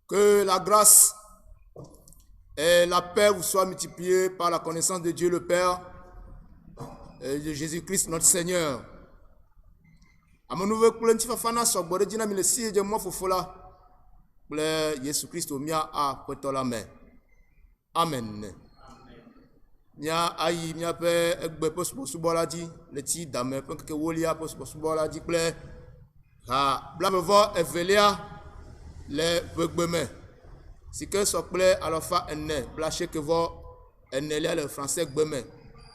Que la grâce et la paix vous soient multipliées par la connaissance de Dieu le Père et de Jésus-Christ notre Seigneur. Amanouve kule ntifa fana sogbode dina mi le si je mo fofola kule Yesu Kristo mia a kwetola me. Amen. Mia ayi mia pe egbe pospo subola di le ti dame pe ke wolia pospo subola di kule ha blamevo evelia le begbeme. Si que so kule alofa enne blache que vo enne le français gbeme.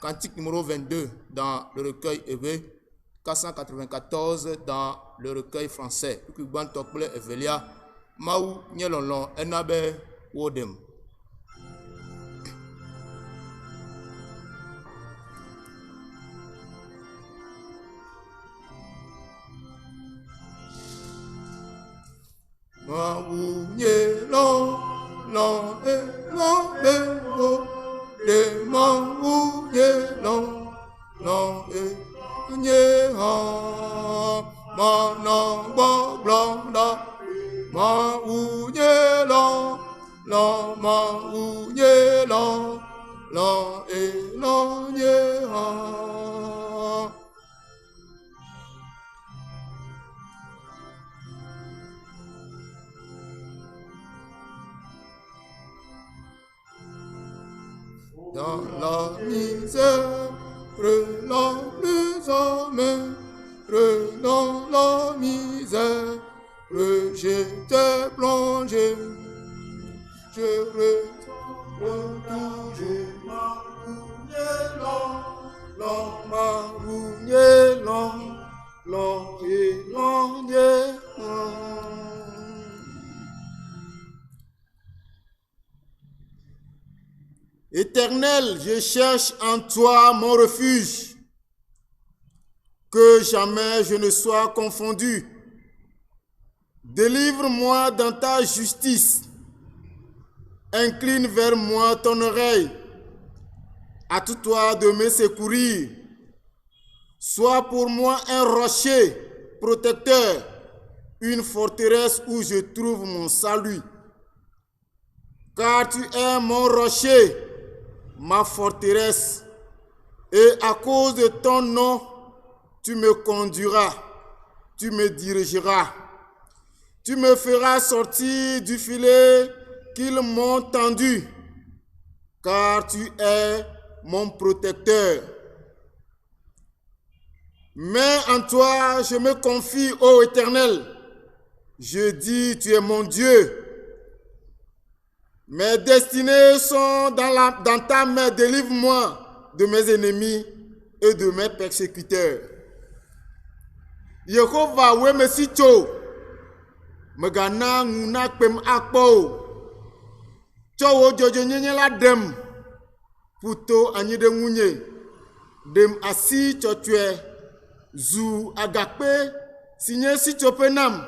Cantique numéro 22 dans le recueil EV, 494 dans le recueil français. Kuban tokle evelia mau nyelonlon enabe wodem. Mau nyelon non e non be de mau nyelon non e nye ha ma na ba blanda ma u nye la e la nye ha. Dans la misère, la misère, dans la misère, j'étais plongé, je retourne toujours ma rougnée, Éternel, je cherche en toi mon refuge, que jamais je ne sois confondu. Délivre-moi dans ta justice, incline vers moi ton oreille, hâte-toi de me secourir. Sois pour moi un rocher protecteur, une forteresse où je trouve mon salut. Car tu es mon rocher, ma forteresse, et à cause de ton nom, tu me conduiras, tu me dirigeras. Tu me feras sortir du filet qu'ils m'ont tendu, car tu es mon protecteur. Mais en toi, je me confie, ô Éternel. Je dis, tu es mon Dieu. Mes destinées sont dans ta main. Délivre-moi de mes ennemis et de mes persécuteurs. Yehovah we me sitcho. Megana nguna pem akpo. Chowo jojo nyenye la dem. Puto anyide ngunye. Dem asi chotwe. Zu agakpe. Sinye sitcho penam.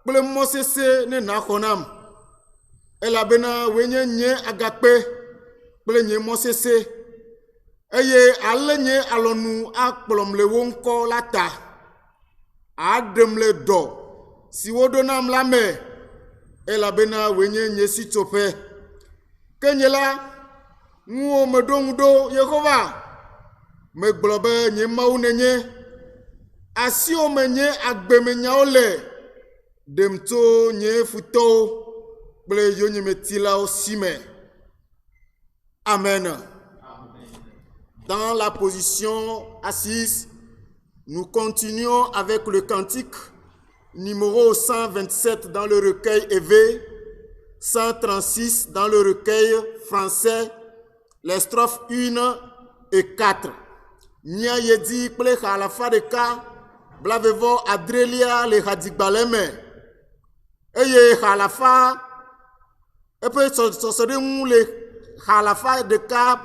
Ple mosese ne nakonam. Elabena wenye nye agakpe ple nye mosese eye ale nye alonu akplom le wonko lata adem le do si wodonam la me elabena wenye nye sitope kenyela nuo medongudo Yehova me gblobe nye maunenye asio menye agbemenya ole demto nye futo. Amen. Dans la position assise, nous continuons avec le cantique numéro 127 dans le recueil EV, 136 dans le recueil français, les strophes 1 et 4. Nia yedi ple khalafa de ka, blavevo adrelia le hadigbaleme. Eye khalafa et puis, le Khalafa de Cap,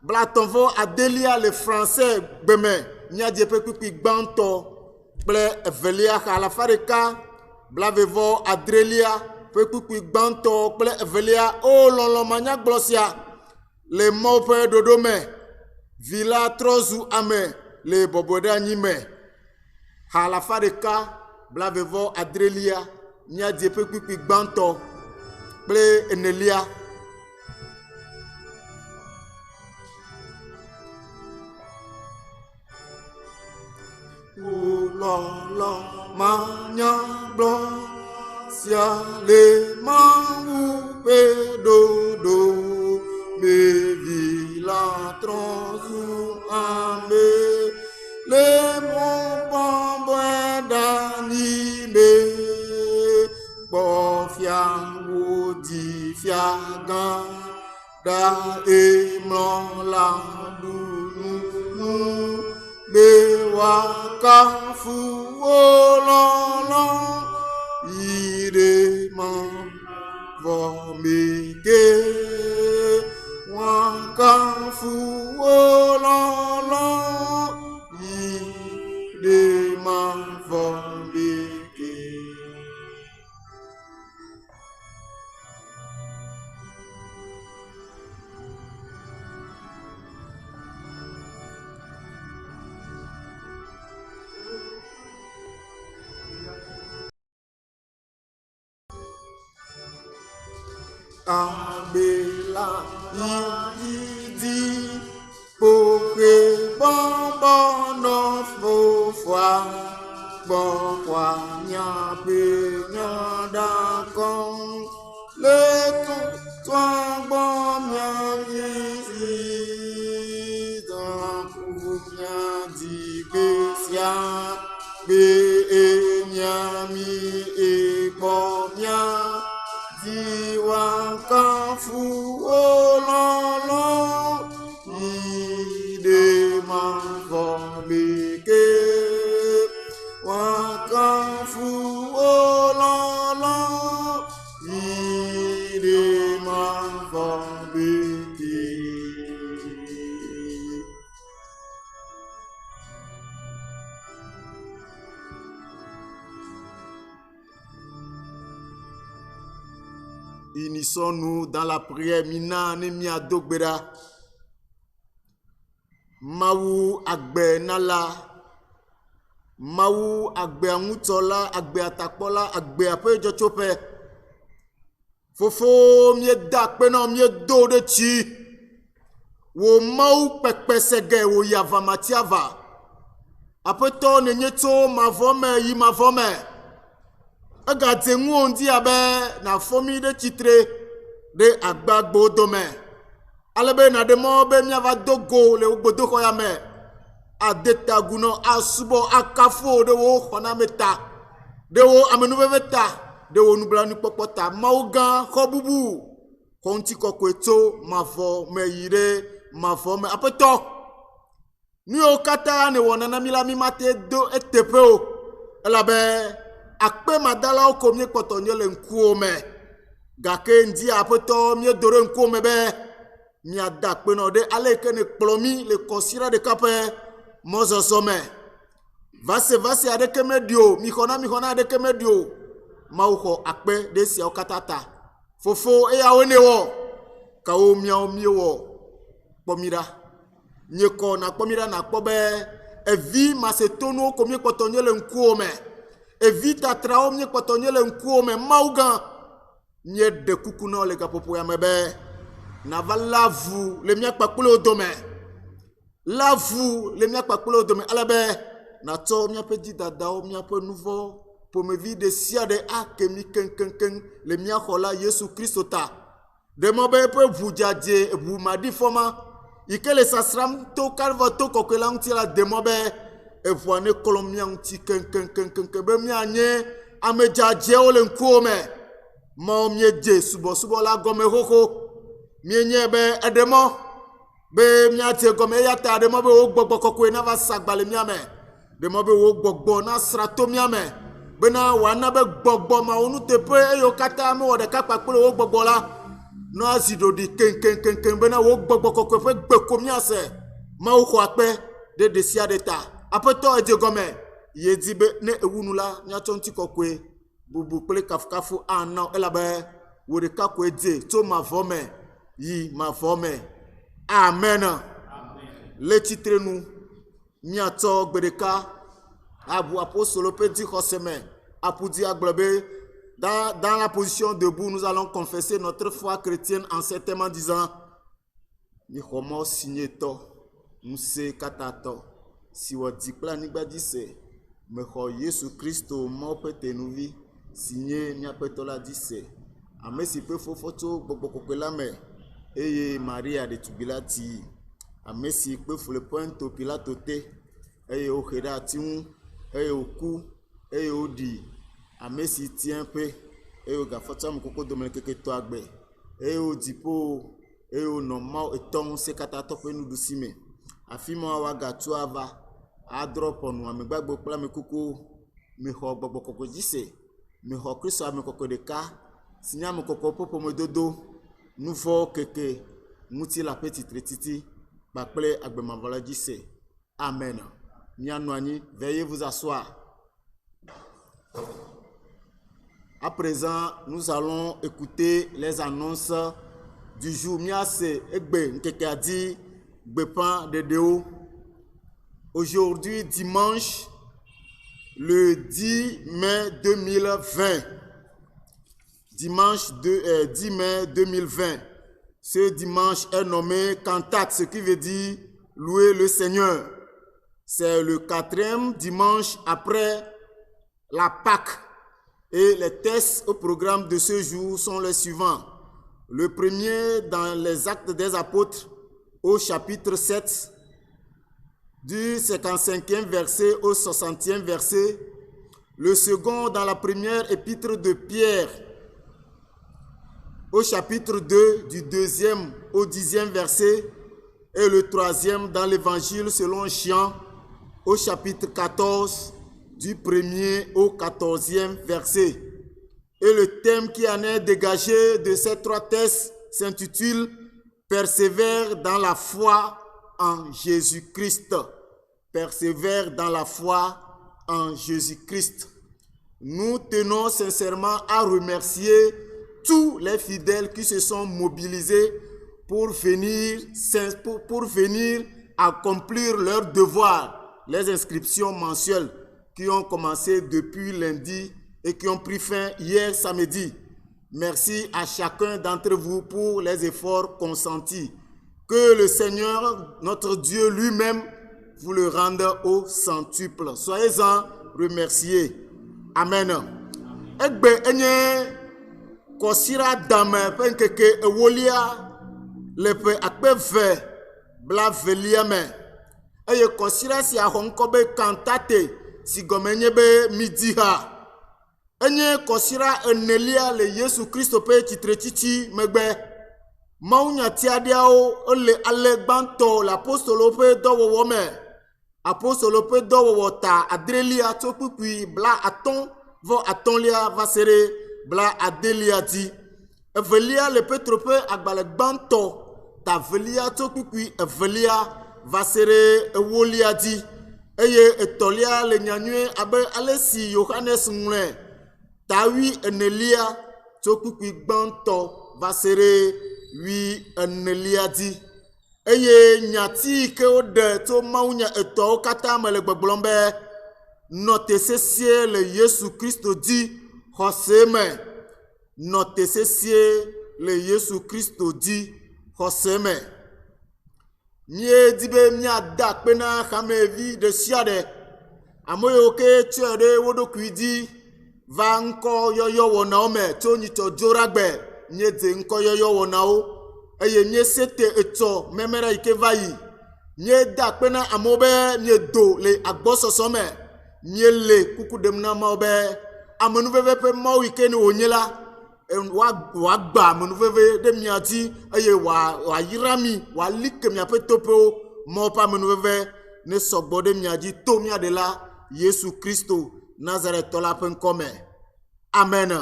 Blatonvo, Adelia, le français, Beme, Nia Diepepi Banto, Ble, Velia, Khalafa de Cap, Blavevo, Adrelia, Pepi Banto, Ble, Velia, Oh, Lolomania Glossia, les Mope Dodome, Villa Trozu Ame, les Boboda Nime, Khalafa de Cap, Blavevo, Adrelia, Nia Diepepi Banto, kple enelia. Ulolo manya blo sia le mau pedodo me vila transu ame le mon pombe danime bo fiang wudi fiagan da e mlon la dunu be waka fu ololo ire man vomike waka fu ololo ire man vomike. Abela yidi poke bombo no fofwa bokwa nya pe nya da kon le to twa bom nya yi da ku nya di besia be nya mi e bom nya diwa kafu ololo ide mavomike wakafu ololo ide mavomike. Unissons-nous dans la prière. Mina nemia dogbera. Mawu agbe nala. Mawu agbe angutola, agbe atakpola, agbe apejo chope. Fofo mie dakpe no mie do de chi. Wo mawu pekpe sege wo yava matiava. Apeto nenyeto mavome yi mavome. Aga tengu ondi abe na fomi de titre de agbagbo dome. Alebe na demo be miava dogo le ugbodo ko ya me. Adeta guno asubo akafo de wo khona meta. De wo amenube meta. De wo nubla ni popota. Mauga khobubu. Konti kokweto mavo me yire mavo me apeto. Ni o kata ne wonana milami mate do etepeo. Elabe akpe madala o komye kpotonye le nkuome gake ndi apeto mie dore nkuome be mi adakpe no de aleke ne plomi le kosira de kape mozo some vase adeke medio mi khona adeke medio mauko akpe de sia okatata fofo e awene wo ka o mi wo pomira nyeko na pomira na kpobe evi masetonu komye kpotonye le nkuome evita trao mie kpotonye le nkuome mauga nye de kukuno le kapopo ya mebe na va lavu le mia kpakpule odome lavu le mia kpakpule odome alabe na to mia pe di dadao mia pe nouveau pour me vie de sia de akemi ken le mia khola Yesu Kristo ta de mobe pe vujaje bu madi foma ikele sasram to kalva to kokela ntila de mobe evoane kolomia nti ken be mianye amejaje ole nkuome ma mie je subo la gome hoko mienye be edemo be miate gome yata de mo be wo gbogbo kokwe na va sagbale miame de mo be wo gbogbo na strato miame be na wana be gbogbo ma onu tepe eyo kata me wo de kapakpele wo gbogbo la no asido di ken be na wo gbogbo kokwe fe gbeko miase ma wo ko ape de sia de ta apeto eje gome ye dibe ne ewunula nya tonti kokwe bubu pele kafukafu ana elabe wo de kakwe je to ma vome yi ma vome amen le titre nous miato gbedeka abu apostolo penti khoseme apudi aglobe Dans la position debout, nous allons confesser notre foi chrétienne en ces termes en disant ni homo signé to, muse katato, si wa dikla ni badise, me ho Yesu Christo mo pete nuvi, signé ni apetola dise, ame si pe fofoto bokokela me, eye Maria de tubilati, ame si pe fule pointo pilatote, eye o heda tiun, eye o ku, eye o di, ame si tient pe, eye o gafata mkoko domeleke to agbe, eye o dipo, eye o normal eton se katato pe nu dusime, afimo wa gatu ava, a drop onu ame gbagbo pla me koko, me ho gbogbo koko jise, me ho Kristo ame koko de ka, sinya me koko popo me dodo, nouveau keke, mouti la petite retiti, bakple agbe mavala jise. Amen. Mianouani, veuillez vous asseoir. À présent, nous allons écouter les annonces du jour. Miase Egbe Nkeke a dit Gbepan de Deo. Aujourd'hui, dimanche, le 10 mai 2020. Dimanche 10 mai 2020. Ce dimanche est nommé Cantate, ce qui veut dire louer le Seigneur. C'est le 4e dimanche après la Pâque. Et les textes au programme de ce jour sont les suivants. Le premier dans les Actes des Apôtres au chapitre 7, du 55e verset au 60e verset. Le second dans la première épître de Pierre au chapitre 2, du 2e au 10e verset. Et le troisième dans l'évangile selon Jean au chapitre 14, du 1er au 14e verset. Et le thème qui en est dégagé de ces 3 textes s'intitule « Persévère dans la foi en Jésus-Christ ». Persévère dans la foi en Jésus-Christ. Nous tenons sincèrement à remercier tous les fidèles qui se sont mobilisés pour venir accomplir leur devoir, les inscriptions mensuelles qui ont commencé depuis lundi et qui ont pris fin hier samedi. Merci à chacun d'entre vous pour les efforts consentis. Que le Seigneur, notre Dieu lui-même, vous le rende au centuple. Soyez-en remerciés. Amen. Egbe enye kosira dame penkeke ewolia lepe akpeve bla velia me. Eye kosira si ahonkobe kantate si gomenye be midi ha. Enye kosira enelia le Yesu Christo pe chitrechichi megbe. Maunya tiadiao ole alegbanto l'apostolo pe dowo me. Apostolo pe dowo ta adrelia topukui bla aton vo atonlia vasere bla adelia di. Evelia le petrope agbalegbanto ta velia topukui evelia vasere ewolia di. Eye etolia le nyanyue abe alesi Yohanes mwe. Tawi enelia topukui gbanto vasere wi enelia di. Eye nyati ke ode to maunya eto kata mele gbegblombe note sesie le Yesu Christo di hoseme. Note sesie le Yesu Christo di hoseme. Nye dibe mia da pena kamevi de siade. Amoyo ke tiade wodo kwidi va nko yoyo wona ome to nyito joragbe nye de nko yoyo wona o. Eye nye sete eto memera ikevayi. Nye da pena amobe nye do le agbososome. Nye le kuku demna maobe. Amenuveve pe mau ikeni onyela. Wagba amenuveve de miati. Eye wa yirami. Wa like miape topo. Mopa amenuveve ne sogbo de miadi to miadela. Yesu Christo Nazareth tola penkome. Amen.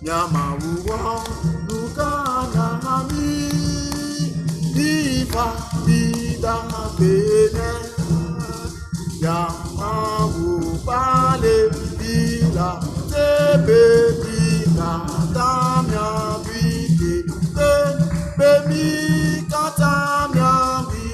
Nyamauwa Nukanami Diva Vida Bene Yamawu Pale Dila Tebe Dila Tamya Bide Bemi Katamya Bide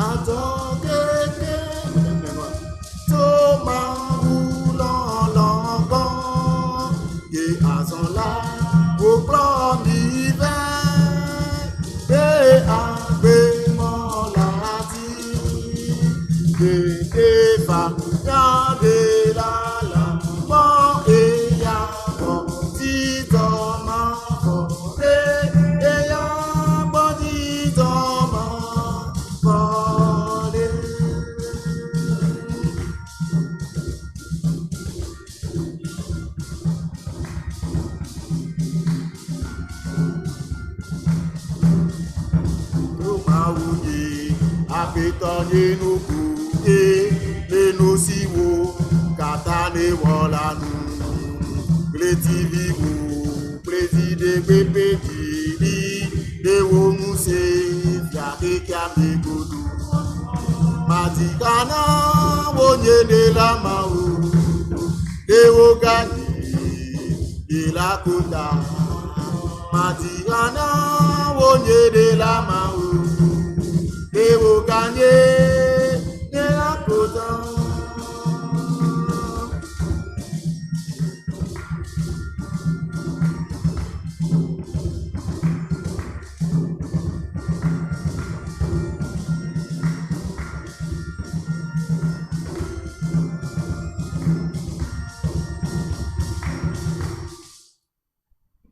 Attends que Thomas roulant l'enfant et à son là au plan d'hiver et avec mon lati et pas de la mon et ya mon petit Thomas et ya mon petit Thomas. Apetanye no kuke le no siwo katane wala nu gleti vivo preside pepe dili de wo muse fiake kiame godu matikana wonye de la mau de wo gani de la kota matikana wonye de la mau et vous gagnez de la côte.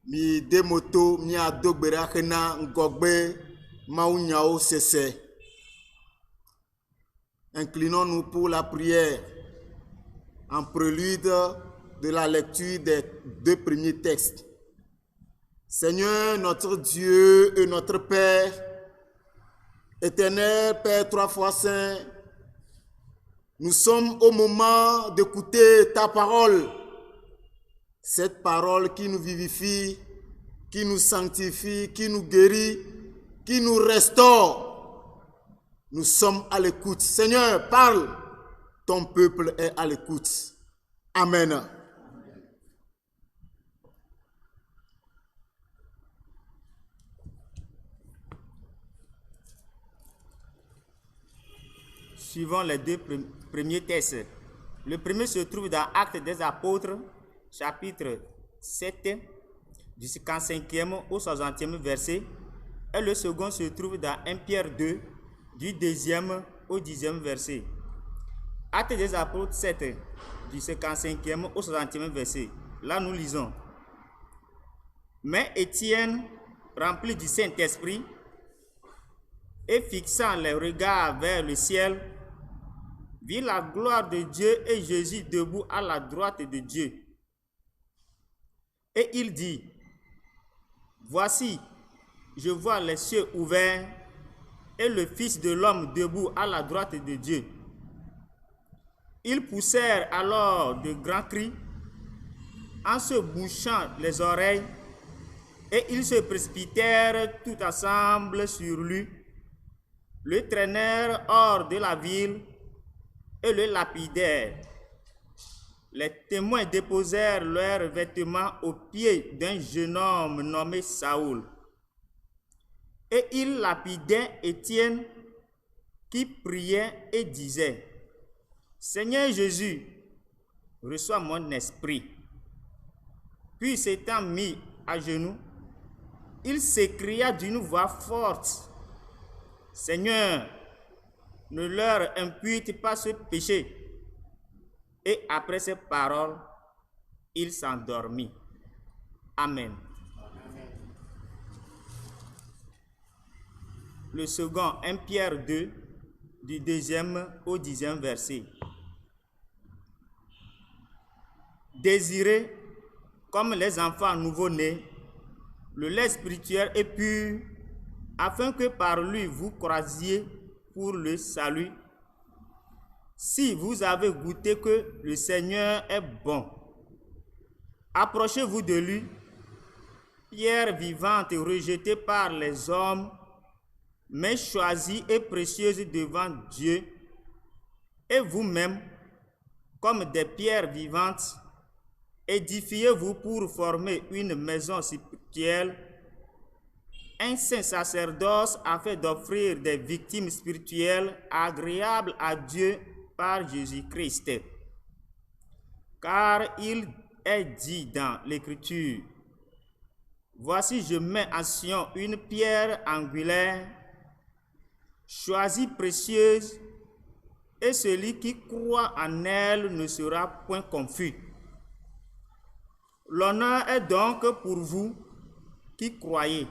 Mi demoto mi adogbera kena ngogbe maunyao sese. Inclinons-nous pour la prière en prélude de la lecture des 2 premiers textes. Seigneur, notre Dieu et notre Père, éternel Père 3 fois saint, nous sommes au moment d'écouter ta parole. Cette parole qui nous vivifie, qui nous sanctifie, qui nous guérit, qui nous restaure. Nous sommes à l'écoute. Seigneur, parle. Ton peuple est à l'écoute. Amen. Suivons les 2 premiers textes. Le premier se trouve dans Actes des Apôtres, chapitre 7, du 55e au 60e verset. Et le second se trouve dans 1 Pierre 2, du 2e au 10e verset. Actes des Apôtres 7, du 55e au 60e verset. Là, nous lisons. Mais Étienne, rempli du Saint-Esprit, et fixant les regards vers le ciel, vit la gloire de Dieu et Jésus debout à la droite de Dieu. Et il dit, voici, je vois les cieux ouverts et le Fils de l'homme debout à la droite de Dieu. Ils poussèrent alors de grands cris en se bouchant les oreilles et ils se précipitèrent tout ensemble sur lui, le traînèrent hors de la ville et le lapidèrent. Les témoins déposèrent leurs vêtements aux pieds d'un jeune homme nommé Saoul. Et ils lapidaient Étienne qui priait et disait, Seigneur Jésus, reçois mon esprit. Puis s'étant mis à genoux, il s'écria d'une voix forte, Seigneur, ne leur impute pas ce péché. Et après ces paroles, il s'endormit. Amen. Le second, 1 Pierre 2, du 2e au 10e verset. Désirez, comme les enfants nouveau-nés, le lait spirituel et pur, afin que par lui vous croisiez pour le salut. Si vous avez goûté que le Seigneur est bon, approchez-vous de lui, pierre vivante rejetée par les hommes, mais choisie et précieuse devant Dieu, et vous-même, comme des pierres vivantes, édifiez-vous pour former une maison spirituelle, un saint sacerdoce afin d'offrir des victimes spirituelles agréables à Dieu par Jésus-Christ. Car il est dit dans l'Écriture, « Voici, je mets en Sion une pierre angulaire, choisie précieuse, et celui qui croit en elle ne sera point confus. » L'honneur est donc pour vous qui croyez.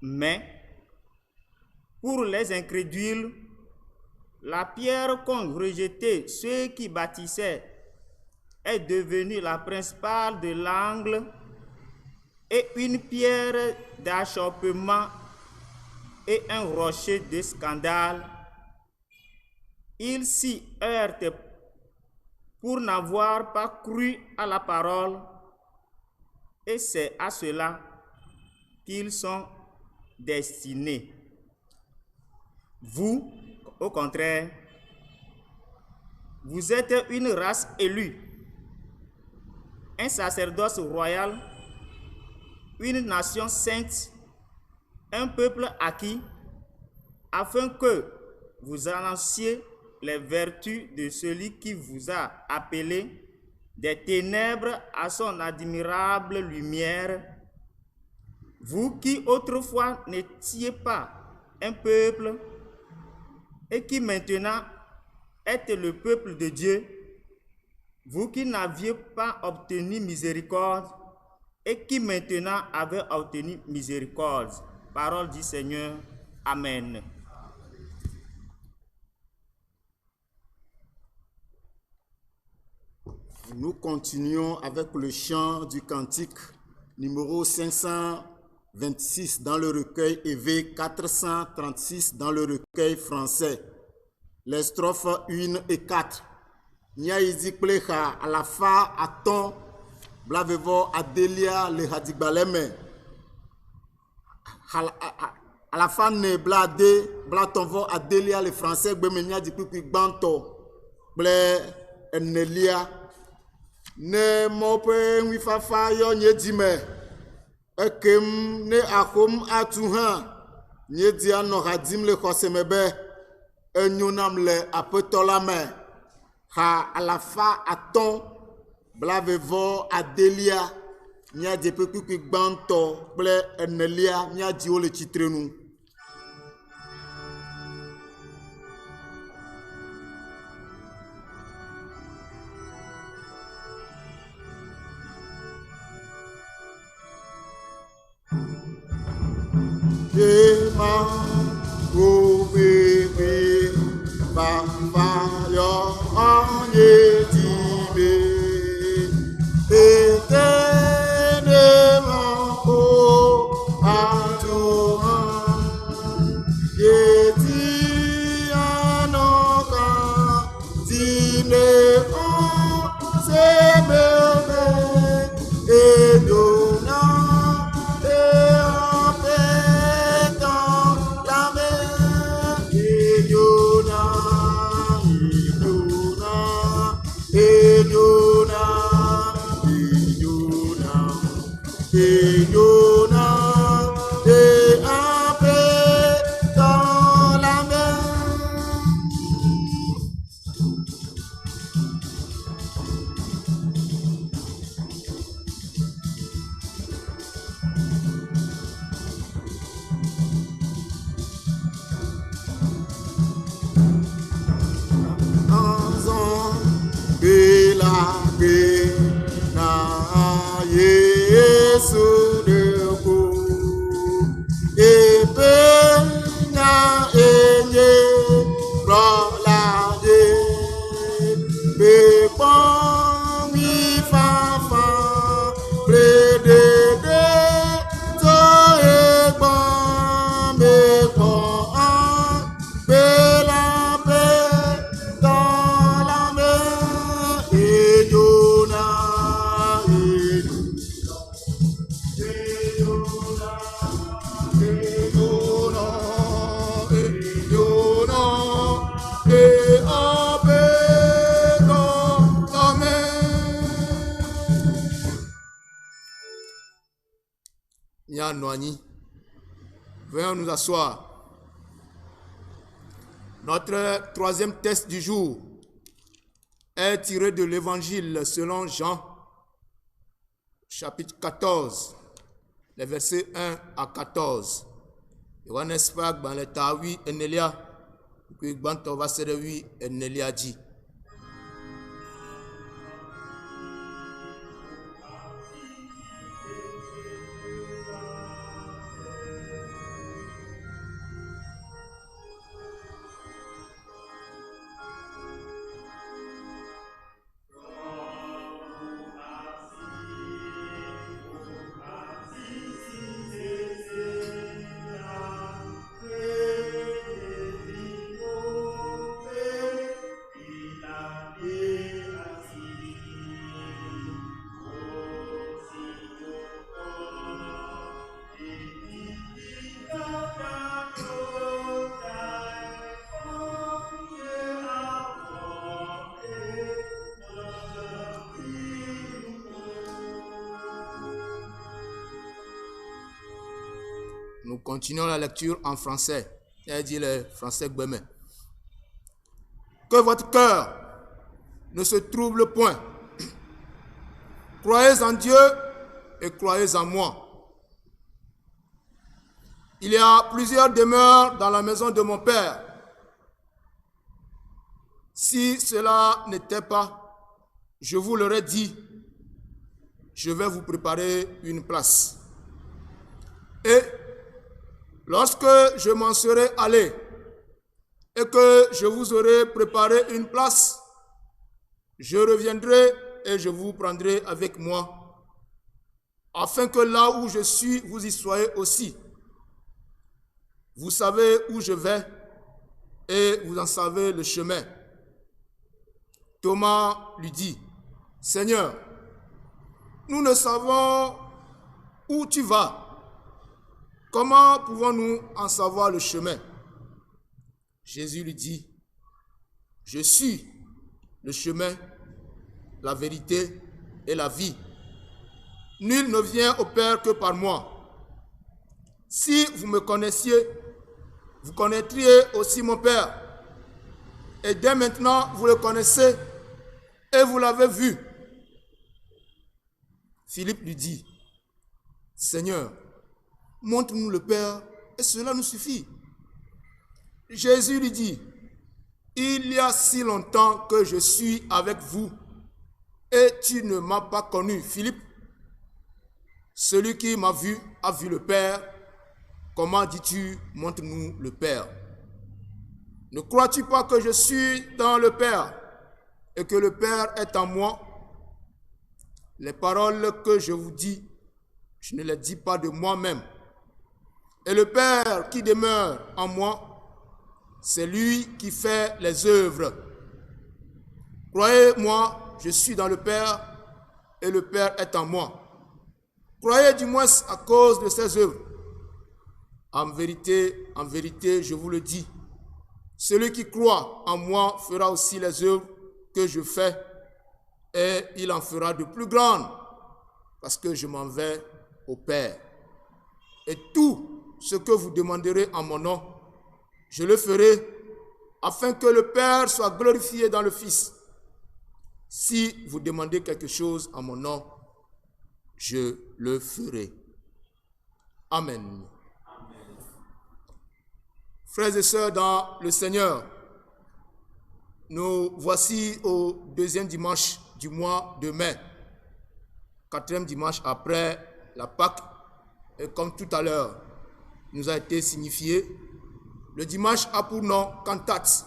Mais pour les incrédules, la pierre qu'ont rejetée ceux qui bâtissaient est devenue la principale de l'angle et une pierre d'achoppement et un rocher de scandale. Ils s'y heurtent pour n'avoir pas cru à la parole, et c'est à cela qu'ils sont destinés. Vous, au contraire, vous êtes une race élue, un sacerdoce royal, une nation sainte, un peuple acquis, afin que vous annonciez les vertus de celui qui vous a appelé des ténèbres à son admirable lumière. Vous qui autrefois n'étiez pas un peuple et qui maintenant êtes le peuple de Dieu, vous qui n'aviez pas obtenu miséricorde et qui maintenant avez obtenu miséricorde. Parole du Seigneur. Amen. Nous continuons avec le chant du cantique numéro 526 dans le recueil EV 436 dans le recueil français. Les strophes 1 et 4. Nyaïdi plecha à la fa à ton blavevo adelia le hadigbaleme. À la fin ne blade blatonvo adelia le français gbemenya di pipi gbanto ble enelia ne mope wifafa yo nyedime ekem ne akom atuhan nyedia no hadim le khosemebe enyonam le apetolame ha alafa aton blavevo adelia nya de pipi gbanto ble enelia nya di o le titrenu. Ema o bebe baba yo anye dibe etene o atuma yeti anoka dine o sebebe edona Venons nous asseoir. Notre troisième texte du jour est tiré de l'Évangile selon Jean, chapitre 14, les versets 1 à 14. Johannes Pag, dans le Tawi et Nelia, puis Banto va se réunir et Nelia dit. Nous continuons la lecture en français. Il dit le français Gbeme. Que votre cœur ne se trouble point. Croyez en Dieu et croyez en moi. Il y a plusieurs demeures dans la maison de mon Père. Si cela n'était pas, je vous l'aurais dit, je vais vous préparer une place. Et lorsque je m'en serai allé et que je vous aurai préparé une place, je reviendrai et je vous prendrai avec moi, afin que là où je suis, vous y soyez aussi. Vous savez où je vais et vous en savez le chemin. Thomas lui dit, « Seigneur, nous ne savons où tu vas. Comment pouvons-nous en savoir le chemin? » Jésus lui dit, « Je suis le chemin, la vérité et la vie. Nul ne vient au Père que par moi. Si vous me connaissiez, vous connaîtriez aussi mon Père. Et dès maintenant, vous le connaissez et vous l'avez vu. » Philippe lui dit, « Seigneur, montre-nous le Père et cela nous suffit. » Jésus lui dit, « Il y a si longtemps que je suis avec vous et tu ne m'as pas connu, Philippe. Celui qui m'a vu a vu le Père. Comment dis-tu, montre-nous le Père? Ne crois-tu pas que je suis dans le Père et que le Père est en moi? Les paroles que je vous dis, je ne les dis pas de moi-même. Et le Père qui demeure en moi, c'est lui qui fait les œuvres. Croyez-moi, je suis dans le Père et le Père est en moi. Croyez du moins à cause de ces œuvres. En vérité, je vous le dis, celui qui croit en moi fera aussi les œuvres que je fais et il en fera de plus grandes parce que je m'en vais au Père. Et tout ce que vous demanderez en mon nom, je le ferai afin que le Père soit glorifié dans le Fils. Si vous demandez quelque chose en mon nom, je le ferai. Amen. Frères et sœurs dans le Seigneur, nous voici au deuxième dimanche du mois de mai, quatrième dimanche après la Pâque, et comme tout à l'heure nous a été signifié, le dimanche a pour nom cantate,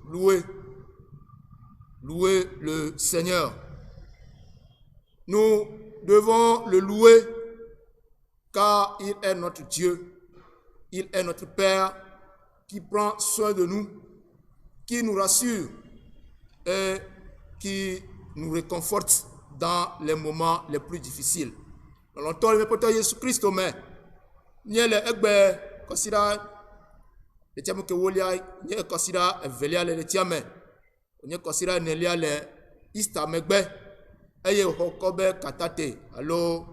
louer le Seigneur. Nous devons le louer car il est notre Dieu, il est notre Père qui prend soin de nous, qui nous rassure et qui nous réconforte dans les moments les plus difficiles. Longtemps, le Père Jésus-Christ, mais nous avons considéré le tiam que wolia, nous considéré velia le tiam, nous considéré nelia le ista megbe, eye hokobe katate, allo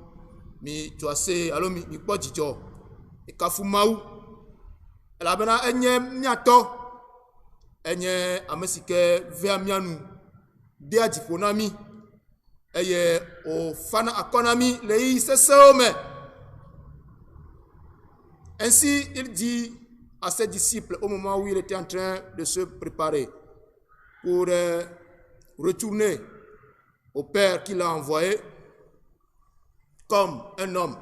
mi tuase alo mi kpɔ dzidzɔ kafu Mawu elabena enye miatɔ enye ame si ke vea mia nu dea dziƒo na mi eye wòfana akɔ na mi le ɣeyiɣi sesẽwo me. Ainsi il dit à ses disciples au moment où il était en train de se préparer pour retourner au Père qui l'a envoyé, comme un homme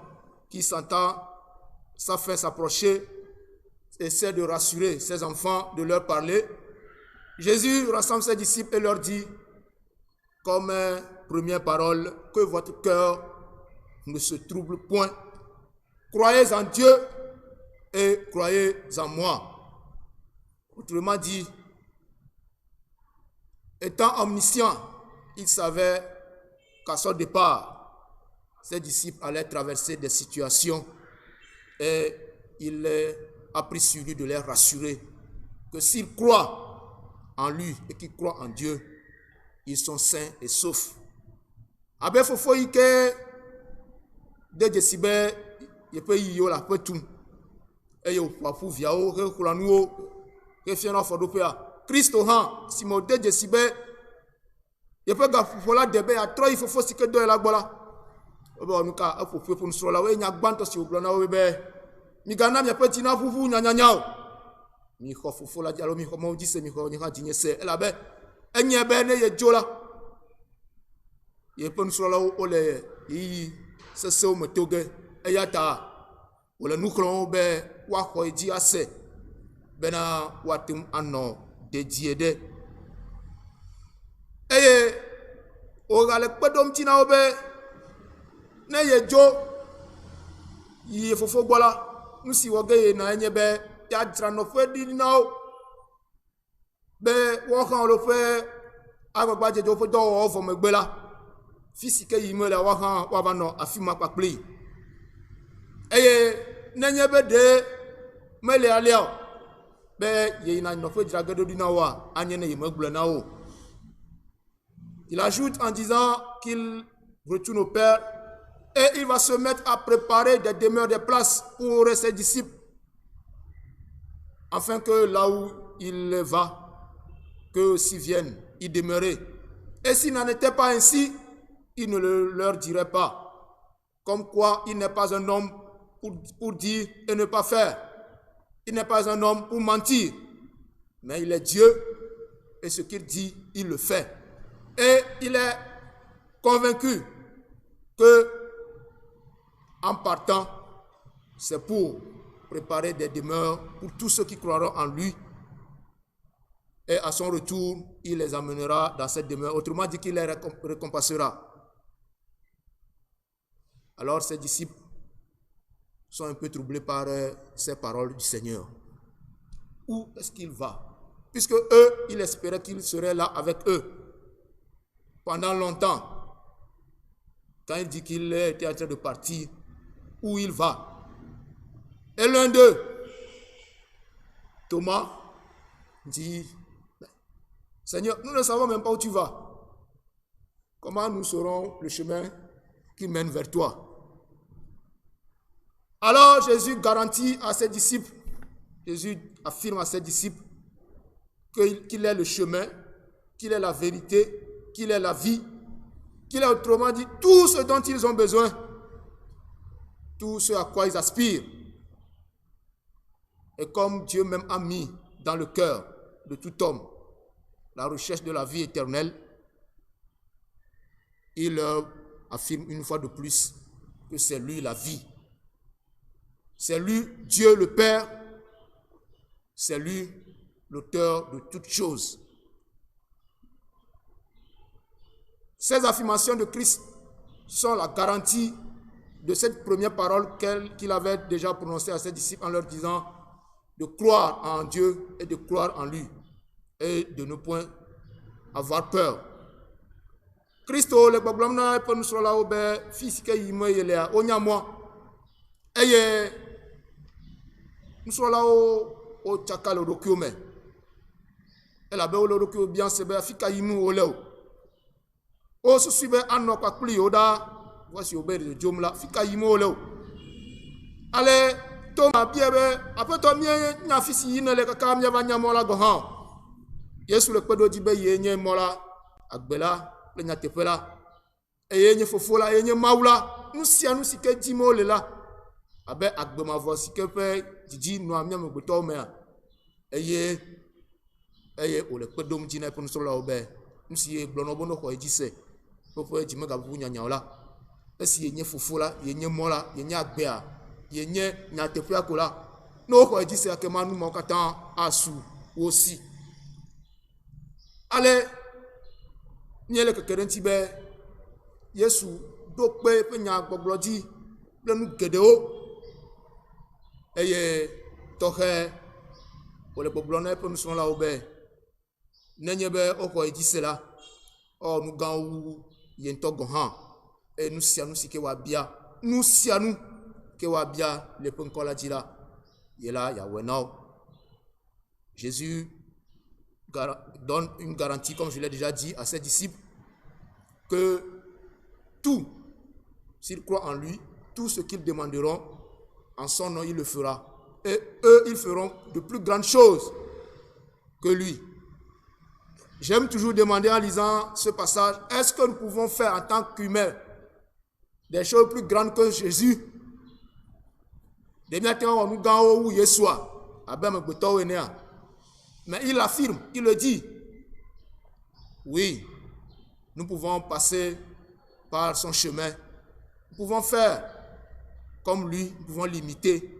qui s'entend sa fin s'approcher, essaie de rassurer ses enfants, de leur parler. Jésus rassemble ses disciples et leur dit, comme première parole, que votre cœur ne se trouble point. Croyez en Dieu et croyez en moi. Autrement dit, étant omniscient, il savait qu'à son départ, ses disciples allaient traverser des situations et il a pris sur lui de les rassurer que s'ils croient en lui et qu'ils croient en Dieu, ils sont sains et saufs. Abe fofo yi ke de jesibe ye pe yi yo la pe tum eye woƒaƒu viawo he xlɔa nuwo he fiana afɔɖoƒea. Kristo hã si me wòde dzesi be yeƒe gaƒoƒo la de be yeatrɔ yi fofo si ke dɔ ye la gbɔ la, wobe wɔ nu ka eƒoƒu eƒe nusrɔ̃lawo eye nya gbãtɔ si wògblɔ na wo be migana miaƒe dzi na ʋuʋu nyanyanya o, mixɔ fofo la dzi alo mixɔ Mawu dzi se, mixɔ nye hã dzinye se, elabe enye be ne yedzo la yeƒe nusrɔ̃lawo wole ɣeyiɣi sesẽwo me to ge, eya ta wòle nu xlɔm wo be woaxɔ yi dzi ase bena woate ŋu anɔ dedie ɖe. Eye wògale kpe ɖom dzi na wo be ne yedzo yi ye fofo gbɔ la, nu si wɔ ge yena enye be yeadzra nɔƒe ɖi na wo be woaxlã wo ƒe agbagba dzedze woƒe dɔwɔwɔwo vɔ megbe la, fi si ke yim le woaxlã woava nɔ afi ma kpakpli. Eye nenye be ɖe mele alea o be yeyina nɔƒe dzra ge ɖo ɖi na woa, anye ne yemegblɔ na wo. Il ajoute en disant qu'il retourne au Père et il va se mettre à préparer des demeures, des places pour ses disciples, afin que là où il va, qu'eux aussi viennent y demeurer. Et s'il n'en était pas ainsi, il ne leur dirait pas, comme quoi il n'est pas un homme pour dire et ne pas faire. Il n'est pas un homme pour mentir, mais il est Dieu et ce qu'il dit, il le fait. Et il est convaincu que en partant, c'est pour préparer des demeures pour tous ceux qui croiront en lui. Et à son retour, il les amènera dans cette demeure. Autrement dit, qu'il les récompensera. Alors ses disciples sont un peu troublés par ces paroles du Seigneur. Où est-ce qu'il va? Puisque eux, ils espéraient qu'il serait là avec eux pendant longtemps. Quand il dit qu'il était en train de partir, où il va? Et l'un d'eux, Thomas, dit, Seigneur, nous ne savons même pas où tu vas. Comment nous saurons le chemin qui mène vers toi? Alors Jésus garantit à ses disciples, Jésus affirme à ses disciples qu'il est le chemin, qu'il est la vérité, qu'il est la vie, qu'il est autrement dit tout ce dont ils ont besoin, tout ce à quoi ils aspirent. Et comme Dieu même a mis dans le cœur de tout homme la recherche de la vie éternelle, il leur affirme une fois de plus que c'est lui la vie. C'est lui, Dieu le Père, c'est lui l'auteur de toutes choses. Ces affirmations de Christ sont la garantie de cette première parole qu'il avait déjà prononcée à ses disciples en leur disant de croire en Dieu et de croire en lui et de ne point avoir peur. Christo le gbagblɔm na eƒe nusrɔ̃lawo be fi si ke yim yelea wonya mɔ eye nusrɔ̃lawo wotsaka le ɖokuiwo me elabe wole ɖokuiwo biam se be afi ka yim wole o. Wosusu be anɔ kpakpli yewo ɖaa voici au bel de Diom là, fika yimo le. Allez, Thomas biebe, après toi mien na fisi yine le kaka mia va nyamola gohan. Yesu le pedo dibe yenye mola agbela le nyatepela. Et yenye fofola yenye maula, nous si anu sike dimo le la. Abe agbema vo sike pe didi no amia me gbeto me. Eye o le pedo mjina pe nso la obe. Nous si blono bono ko ejise. Popo ejime ga bu nyanya la. Esi yenye fofola, yenye mola, yenye agbea, yenye nyatepela kola. No ko ejise akema nu mo katan asu aussi. Allez, niele ke kerenti be Yesu do pe nya gbogbloji le nu gedeo eye tohe o le gbogblo pe nu so la obe nenye be o ko edise la o nu gan wu yen to gohan e nu sia nu sike wa bia nu sia nu ke wa bia le pe nkola jila yela ya wenao. Jésus donne une garantie, comme je l'ai déjà dit à ses disciples, que tout, s'ils croient en lui, tout ce qu'ils demanderont en son nom, il le fera. Et eux, ils feront de plus grandes choses que lui. J'aime toujours demander en lisant ce passage, est-ce que nous pouvons faire en tant qu'humains des choses plus grandes que Jésus? Mais il affirme, il le dit. Oui, nous pouvons passer par son chemin. Nous pouvons faire comme lui, nous pouvons l'imiter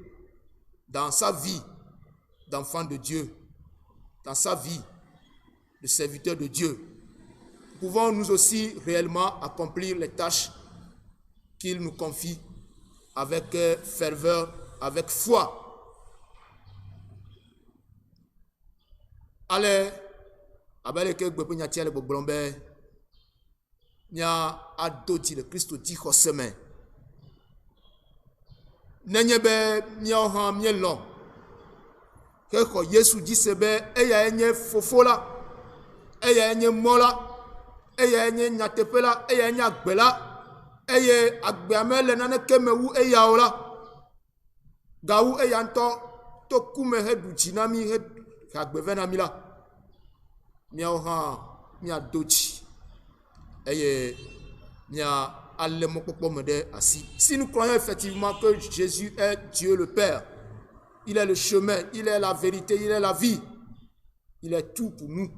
dans sa vie d'enfant de Dieu, dans sa vie de serviteur de Dieu. Nous pouvons nous aussi réellement accomplir les tâches qu'il nous confie avec ferveur, avec foi. Allez, abele ke gbe nya tiele gbogbombe nya adoti le Christ di khoseme nenye be nya han mielo ke ko Yesu di sebe eya enye fofola eya enye mola eya enye nyatepela eya enye agbela eye agbeamele nane kemewu eya ola gawu eya nto to kume hedu jinami he kagbevena mila mia ha mia dochi eye mia allemo popomede assis. Si nous croyons effectivement que Jésus est Dieu le Père, il est le chemin, il est la vérité, il est la vie, il est tout pour nous,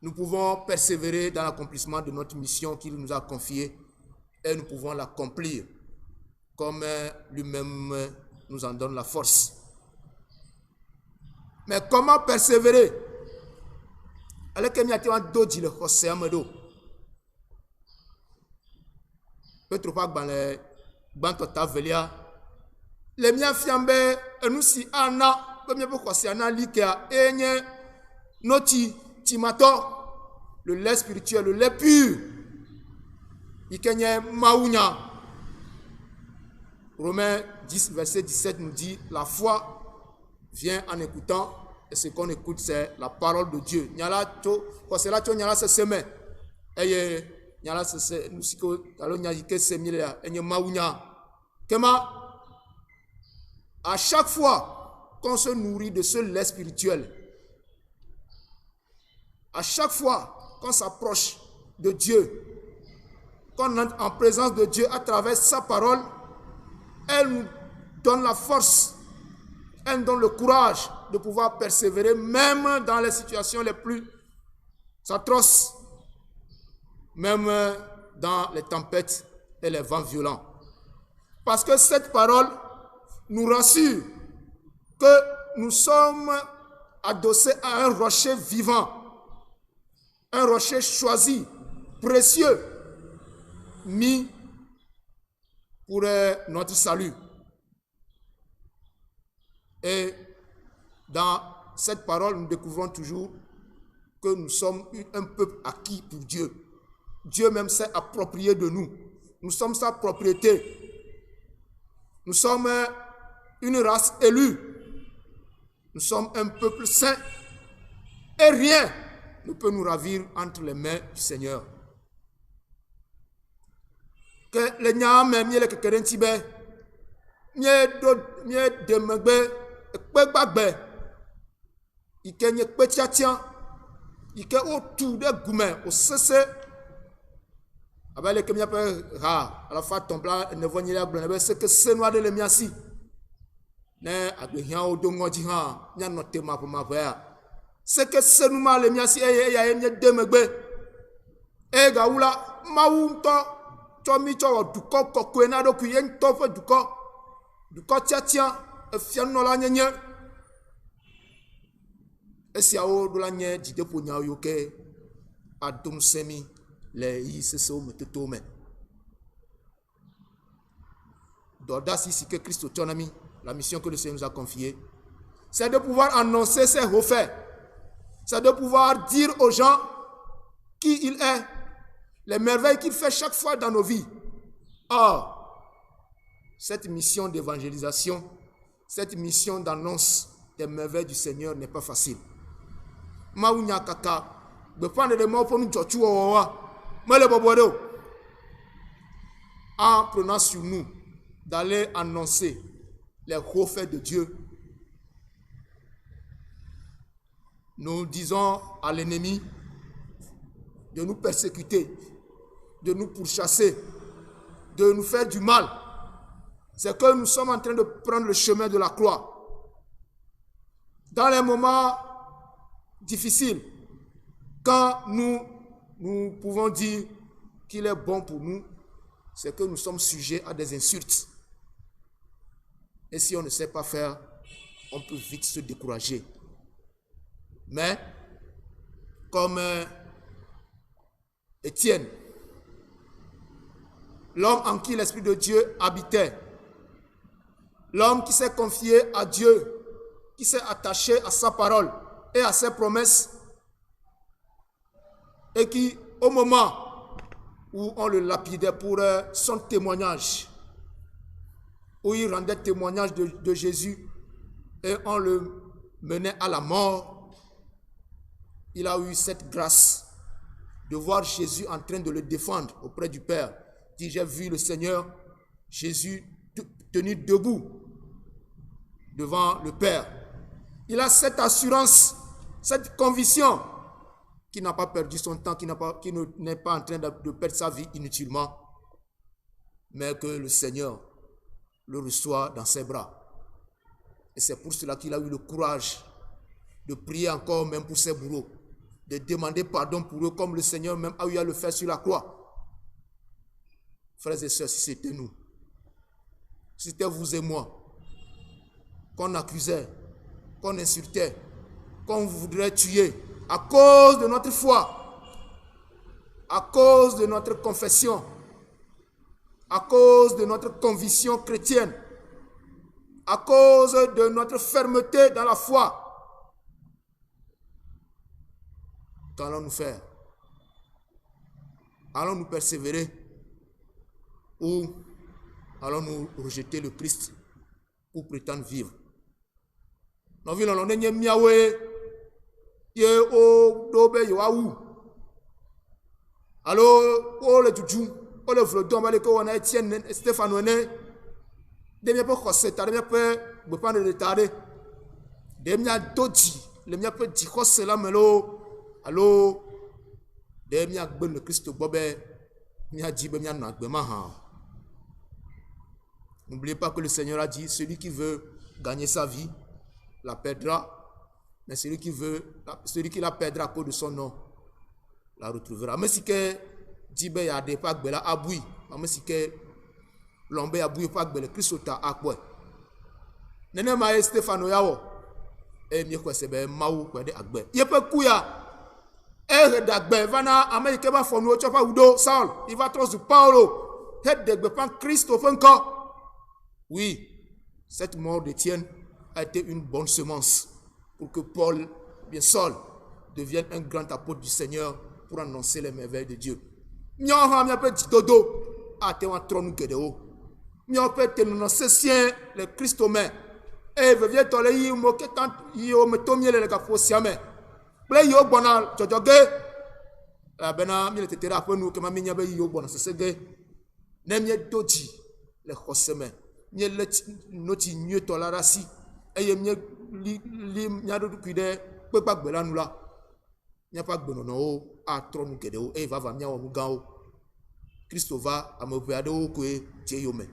nous pouvons persévérer dans l'accomplissement de notre mission qu'il nous a confiée et nous pouvons l'accomplir comme lui-même nous en donne la force. Mais comment persévérer? Alors que nous avons dit le Hoseamedo. Peut-être pas dans les Bantota Velia. Les miens fiambe, nous si Anna, comme nous avons dit Anna Likea, Enye, Noti, Timato, le lait spirituel, le lait pur. Ikenye Maounia. Romains 10, verset 17 nous dit la foi vient en écoutant, et ce qu'on écoute, c'est la parole de Dieu. Nyala to, parce que là, tu nyala se seme. Eye, nyala se musiko, alors nyajike se mille, enye maounya. Kema, à chaque fois qu'on se nourrit de ce lait spirituel, à chaque fois qu'on s'approche de Dieu, qu'on entre en présence de Dieu à travers sa parole, elle nous donne la force, elle nous donne le courage de pouvoir persévérer même dans les situations les plus atroces, même dans les tempêtes et les vents violents. Parce que cette parole nous rassure que nous sommes adossés à un rocher vivant, un rocher choisi, précieux, mis pour notre salut. Et dans cette parole, nous découvrons toujours que nous sommes un peuple acquis pour Dieu. Dieu même s'est approprié de nous. Nous sommes sa propriété. Nous sommes une race élue. Nous sommes un peuple saint. Et rien ne peut nous ravir entre les mains du Seigneur. que les nyame miele que kerentibe mie de megbe ekpe gbagbe ike nye kpe tiatia ike otu de gume o sese abale ke miape ha ala fa tombla ne vonyi la gblene be se ke senwa de le miasi ne agbehia o do ngoji ha nya note ma po ma ba se ke senuma le miasi ya ye de megbe e ga wula mawu to chomi cho duko kokwe na do ku ye nto fo duko tiatia e fia no la nyenye esiawo do la nye jide po nya yo ke adum semi le yi sese o meteto me d'audace ici que Christ autonomie la mission que le Seigneur nous a confiée c'est de pouvoir annoncer ses hauts faits, c'est de pouvoir dire aux gens qui il est, les merveilles qu'il fait chaque fois dans nos vies. Or, cette mission d'évangélisation, cette mission d'annonce des merveilles du Seigneur n'est pas facile. Maounya kaka, de prendre les mots pour nous en prenant sur nous d'aller annoncer les hauts faits de Dieu. Nous disons à l'ennemi de nous persécuter, de nous pourchasser, de nous faire du mal. C'est que nous sommes en train de prendre le chemin de la croix. Dans les moments difficiles, quand nous pouvons dire qu'il est bon pour nous, c'est que nous sommes sujets à des insultes. Et si on ne sait pas faire, on peut vite se décourager. Mais, comme Étienne, l'homme en qui l'Esprit de Dieu habitait, l'homme qui s'est confié à Dieu, qui s'est attaché à sa parole et à ses promesses, et qui, au moment où on le lapidait pour son témoignage, où il rendait témoignage de Jésus, et on le menait à la mort, il a eu cette grâce de voir Jésus en train de le défendre auprès du Père. Il dit, j'ai vu le Seigneur Jésus tenu debout devant le Père. Il a cette assurance, cette conviction qu'il n'a pas perdu son temps, qu'il n'est pas en train de perdre sa vie inutilement, mais que le Seigneur le reçoit dans ses bras. Et c'est pour cela qu'il a eu le courage de prier encore même pour ses bourreaux, de demander pardon pour eux comme le Seigneur même a eu à le faire sur la croix. Frères et sœurs, si c'était nous, si c'était vous et moi, qu'on accusait, qu'on insultait, qu'on voudrait tuer à cause de notre foi, à cause de notre confession, à cause de notre conviction chrétienne, à cause de notre fermeté dans la foi, qu'allons-nous faire? Allons-nous persévérer ou allons-nous rejeter le Christ pour prétendre vivre? Nous vivons dans le miawe ye o dobe yo awu. Alors o le juju o le vlodon ba le ko wana Etienne Stéphane ne de mi pe khoseta de mi pe be pa de retardé de mi adodi le mi pe di khosela melo. Allô, le Christ n'oubliez pas que le Seigneur a dit, celui qui veut gagner sa vie, la perdra, mais celui qui la perdra à cause de son nom, la retrouvera. Mais si que Dibe ya de pas bela abui, mais si que l'ombe abui pas bela Christ ota akwe. Nene ma Stéphane yawo, e mi ko sebe mawu ko de agbe. Ye pe kuya il va trop Paulo. Oui, cette mort d'Étienne a été une bonne semence pour que Paul, bien Saul, devienne un grand apôtre du Seigneur pour annoncer les merveilles de Dieu. Le Christ et veut tolérer mo que tant yo me tomie le gafo siame. Ple yo bona jojoge. La bena mi le tetera pe nu ke ma mi nya be yo bona sesege. Ne mie doji le xɔseme. Mie le noti nyuetɔ la ɖe asi. Eye mie li mia ɖoɖokui ɖe kpekpagbe la nu la. Miaƒe agbenɔnɔwo atrɔ nu geɖewo eye vava miawɔ nu gãwo. Kristo va ame ʋe aɖewo koe dze eyome.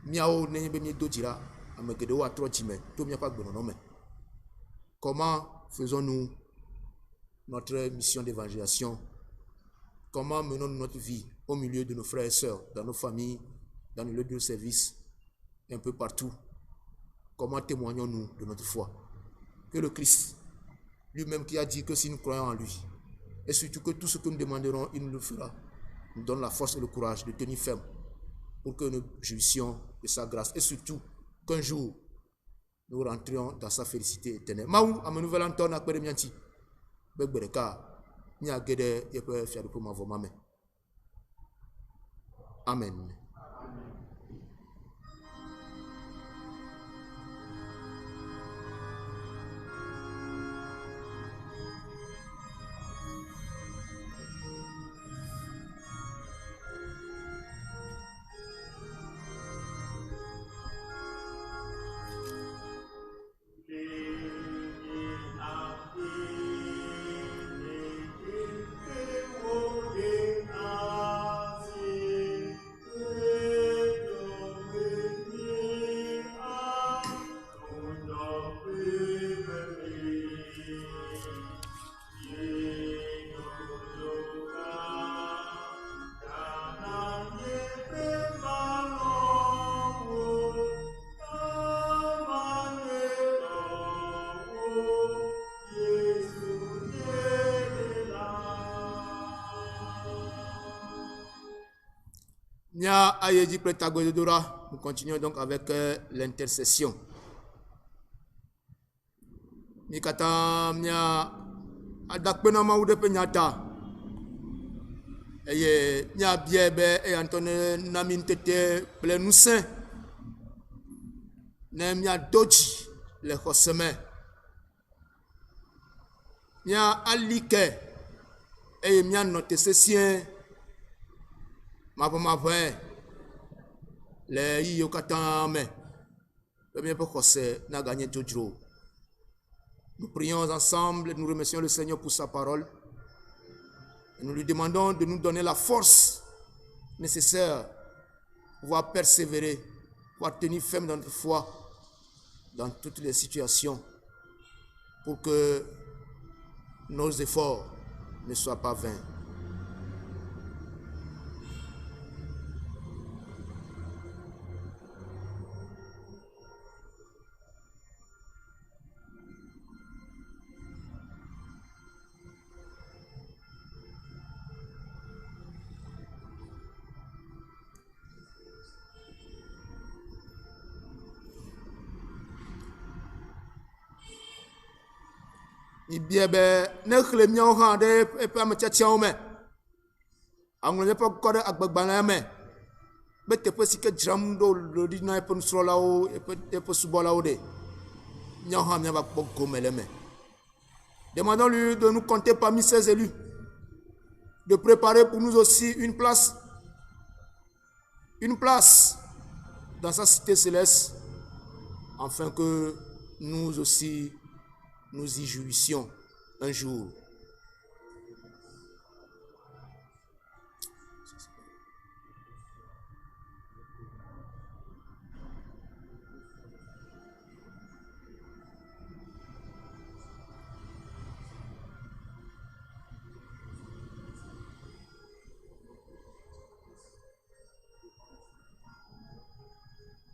Miawo nenye be miedo dzi la, ame geɖewo atrɔ dzime to miaƒe agbenɔnɔ me. Comment faisons-nous notre mission d'évangélisation? Comment menons-nous notre vie au milieu de nos frères et sœurs, dans nos familles, dans le lieu de service, un peu partout? Comment témoignons-nous de notre foi? Que le Christ, lui-même qui a dit que si nous croyons en lui, et surtout que tout ce que nous demanderons, il nous le fera, nous donne la force et le courage de tenir ferme pour que nous jouissions de sa grâce et surtout qu'un jour, nous rentrions dans sa félicité éternelle. Maou, à mon nouvel anton, à Père Mianti, Begbereka, Nia Gede, et Père Fiadou pour m'avoir mamé. Amen. Nous continuons donc avec l'intercession. Mikata mia adakpena ma ude penyata. Eye mia biebe e antone namintete plenusin. Ne mia doji le xɔseme. Mia alike eye mia note sesien. Mapomapwe le yiyo katame le pe xɔse na gagné jojro. Nous prions ensemble et nous remercions le Seigneur pour sa parole. Et nous lui demandons de nous donner la force nécessaire pour pouvoir persévérer, pouvoir tenir ferme dans notre foi dans toutes les situations pour que nos efforts ne soient pas vains. Ni biebe ne xle miawo hã ɖe eƒe ametsiatsiawo me. Aŋlɔ eƒe kɔ ɖe agbegbalẽ me be teƒe si ke dzram ɖo ɖoɖi na eƒe nusrɔ̃lawo, eƒe subɔlawo ɖe. Miawo hã miava kpɔ gome le me. Demandons-lui de nous compter parmi ses élus, de préparer pour nous aussi une place dans sa cité céleste, afin que nous aussi nous y jouissions un jour.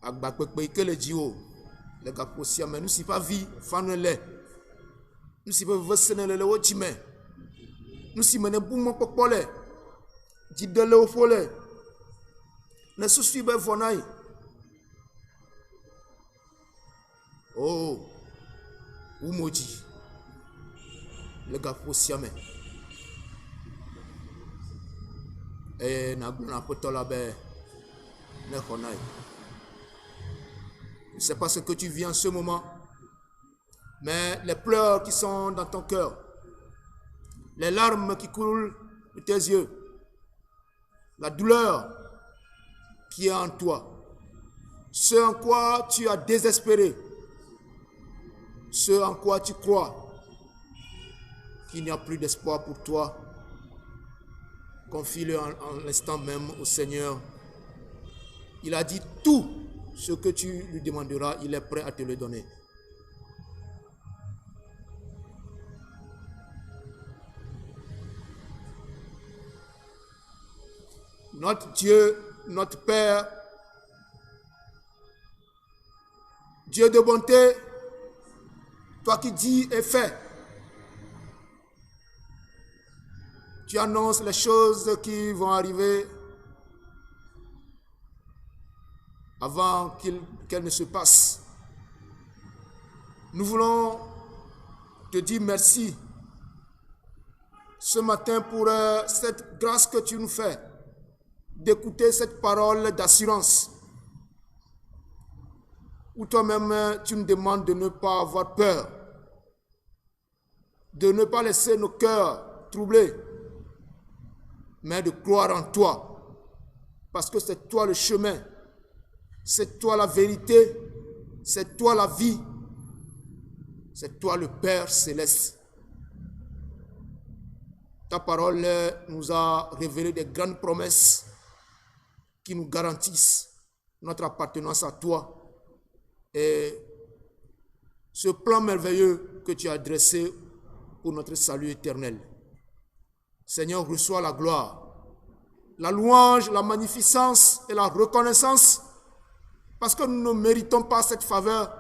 Agbakpekpe ke le dziwo le gaƒosia me, nu si ƒe avi fanue le, nu si ƒe vevesene le wo dzime, nu si me ne bu mɔkpɔkpɔ le, dziɖe le woƒo le, ne susui be vɔ na yi. Oh, umodzi le gaƒosia me. Eye nagblɔ na Aƒetɔ la be ne xɔ na yi. Je ne sais pas ce que tu vis en ce moment, mais les pleurs qui sont dans ton cœur, les larmes qui coulent de tes yeux, la douleur, qui est en toi, ce en quoi tu as désespéré, ce en quoi tu crois qu'il n'y a plus d'espoir pour toi, confie-le en l'instant même au Seigneur. Il a dit tout ce que tu lui demanderas, il est prêt à te le donner. Notre Dieu, notre Père, Dieu de bonté, toi qui dis et fais, tu annonces les choses qui vont arriver avant qu'elles ne se passent. Nous voulons te dire merci ce matin pour cette grâce que tu nous fais d'écouter cette parole d'assurance où toi-même tu nous demandes de ne pas avoir peur, de ne pas laisser nos cœurs troublés, mais de croire en toi, parce que c'est toi le chemin, c'est toi la vérité, c'est toi la vie, c'est toi le Père céleste. Ta parole nous a révélé des grandes promesses qui nous garantissent notre appartenance à toi et ce plan merveilleux que tu as dressé pour notre salut éternel. Seigneur, reçois la gloire, la louange, la magnificence et la reconnaissance parce que nous ne méritons pas cette faveur,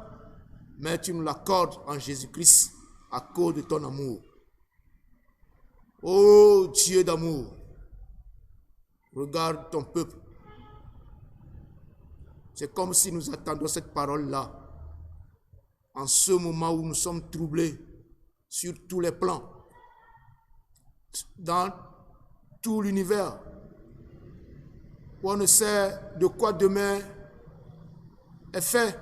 mais tu nous l'accordes en Jésus-Christ à cause de ton amour. Ô Dieu d'amour, regarde ton peuple. C'est comme si nous attendions cette parole-là en ce moment où nous sommes troublés sur tous les plans, dans tout l'univers, où on ne sait de quoi demain est fait,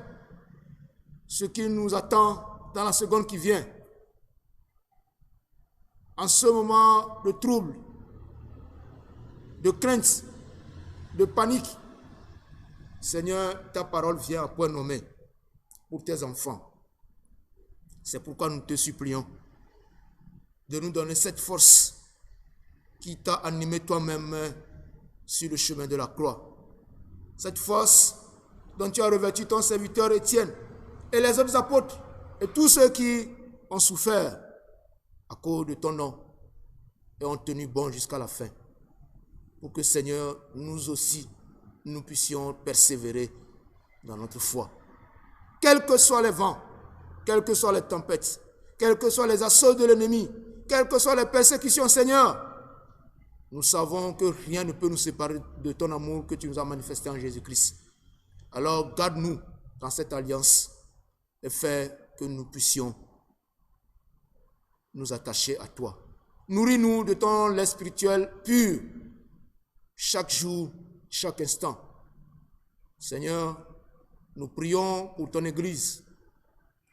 ce qui nous attend dans la seconde qui vient. En ce moment de trouble, de crainte, de panique, Seigneur, ta parole vient à point nommé pour tes enfants. C'est pourquoi nous te supplions de nous donner cette force qui t'a animé toi-même sur le chemin de la croix. Cette force dont tu as revêtu ton serviteur Étienne et les autres apôtres et tous ceux qui ont souffert à cause de ton nom et ont tenu bon jusqu'à la fin. Pour que, Seigneur, nous aussi, nous puissions persévérer dans notre foi. Quels que soient les vents, quelles que soient les tempêtes, quels que soient les assauts de l'ennemi, quelles que soient les persécutions, Seigneur, nous savons que rien ne peut nous séparer de ton amour que tu nous as manifesté en Jésus-Christ. Alors, garde-nous dans cette alliance et fais que nous puissions nous attacher à toi. Nourris-nous de ton lait spirituel pur, chaque jour, chaque instant. Seigneur, nous prions pour ton Église.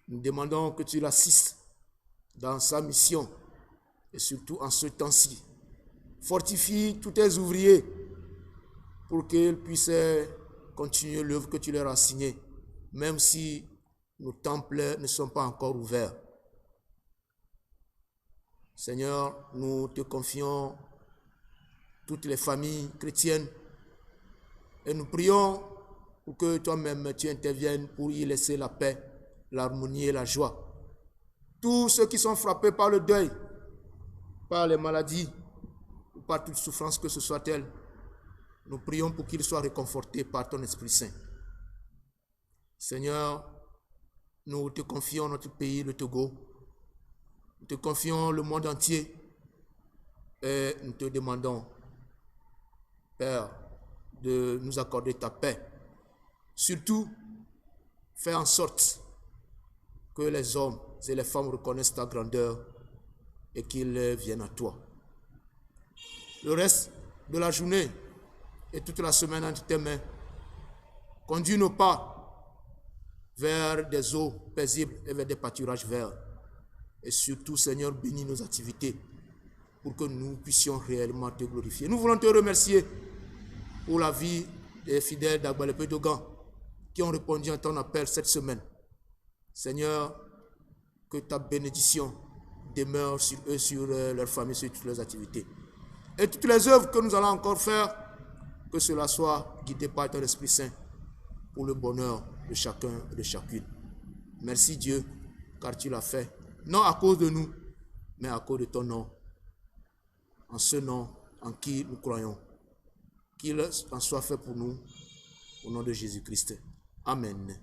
Nous demandons que tu l'assistes dans sa mission et surtout en ce temps-ci. Fortifie tous tes ouvriers pour qu'ils puissent continuer l'œuvre que tu leur as signée, même si nos temples ne sont pas encore ouverts. Seigneur, nous te confions toutes les familles chrétiennes et nous prions pour que toi-même tu interviennes pour y laisser la paix, l'harmonie et la joie. Tous ceux qui sont frappés par le deuil, par les maladies ou par toute souffrance que ce soit-elle, nous prions pour qu'ils soient réconfortés par ton Esprit Saint. Seigneur, nous te confions notre pays, le Togo. Nous te confions le monde entier et nous te demandons, Père, de nous accorder ta paix. Surtout, fais en sorte que les hommes et les femmes reconnaissent ta grandeur et qu'ils viennent à toi. Le reste de la journée et toute la semaine entre tes mains, conduis nos pas vers des eaux paisibles et vers des pâturages verts. Et surtout, Seigneur, bénis nos activités pour que nous puissions réellement te glorifier. Nous voulons te remercier pour la vie les fidèles d'Agbalépé Dogan qui ont répondu à ton appel cette semaine. Seigneur, que ta bénédiction demeure sur eux, sur leur famille, sur toutes leurs activités. Et toutes les œuvres que nous allons encore faire, que cela soit guidé par ton Esprit Saint pour le bonheur de chacun et de chacune. Merci Dieu, car tu l'as fait, non à cause de nous, mais à cause de ton nom. En ce nom en qui nous croyons. Qu'il en soit fait pour nous, au nom de Jésus-Christ. Amen.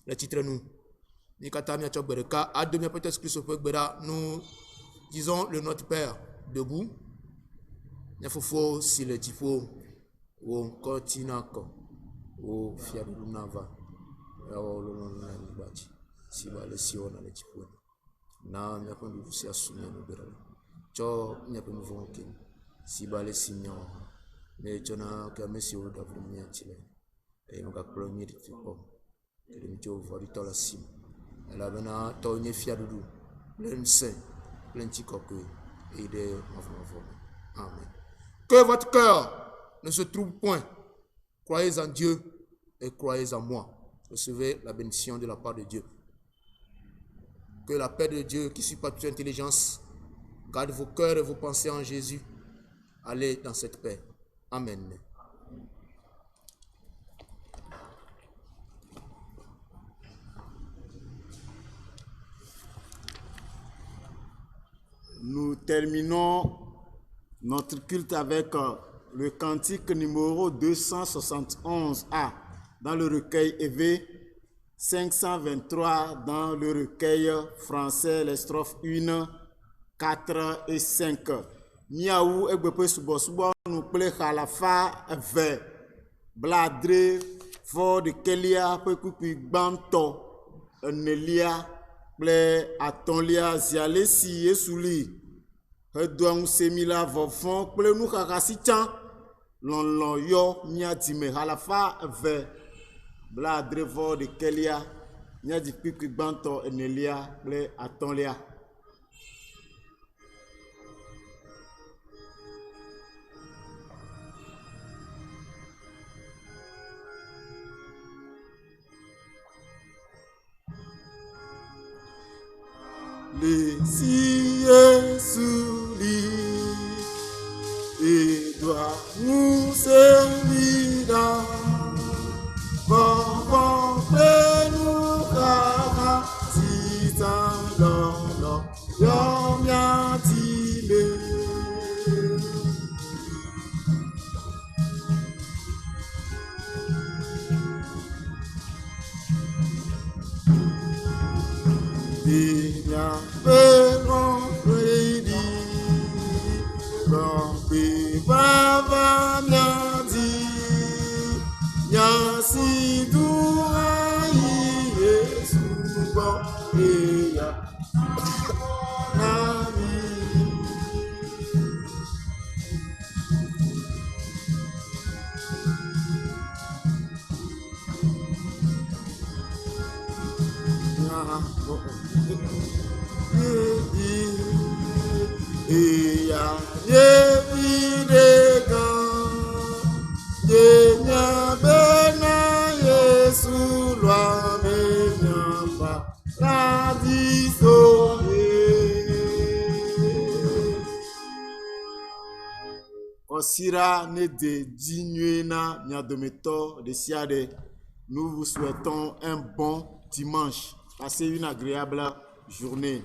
Le titre nous. Nous disons le Notre Père debout. Il faut si le tipo ou continako ou fiabunava si va le sion le tipo na mi apondi vusi asumia no bera cho mi apondi vonke si va le simio me chona ka mesi o da vumia chile e mo ka premier tipo que mi cho vori tola sim la bena to nye fiadudu len se len chikoku et de mafo. Amen. Que votre cœur ne se trouble point. Croyez en Dieu et croyez en moi. Recevez la bénédiction de la part de Dieu. Que la paix de Dieu, qui supporte toute intelligence, garde vos cœurs et vos pensées en Jésus. Allez dans cette paix. Amen. Nous terminons notre culte avec le cantique numéro 271A dans le recueil EV, 523 dans le recueil français, les strophes 1, 4 et 5. Miaou egbepe subo subo nous ple khalafa ve bladre for de kelia pe kupi banto nelia ple atonlia ziale si esuli Hedouang semila vofon ple nou kakasi chan lon yo nya dime halafa ve bladre for de kelia nya di pipi banto nelia ple atonlia. Les cieux souris et doit nous servir pour nous car si dans l'homme Sira ne de Dinuena Miadometo de Siade. Nous vous souhaitons un bon dimanche. Passez une agréable journée.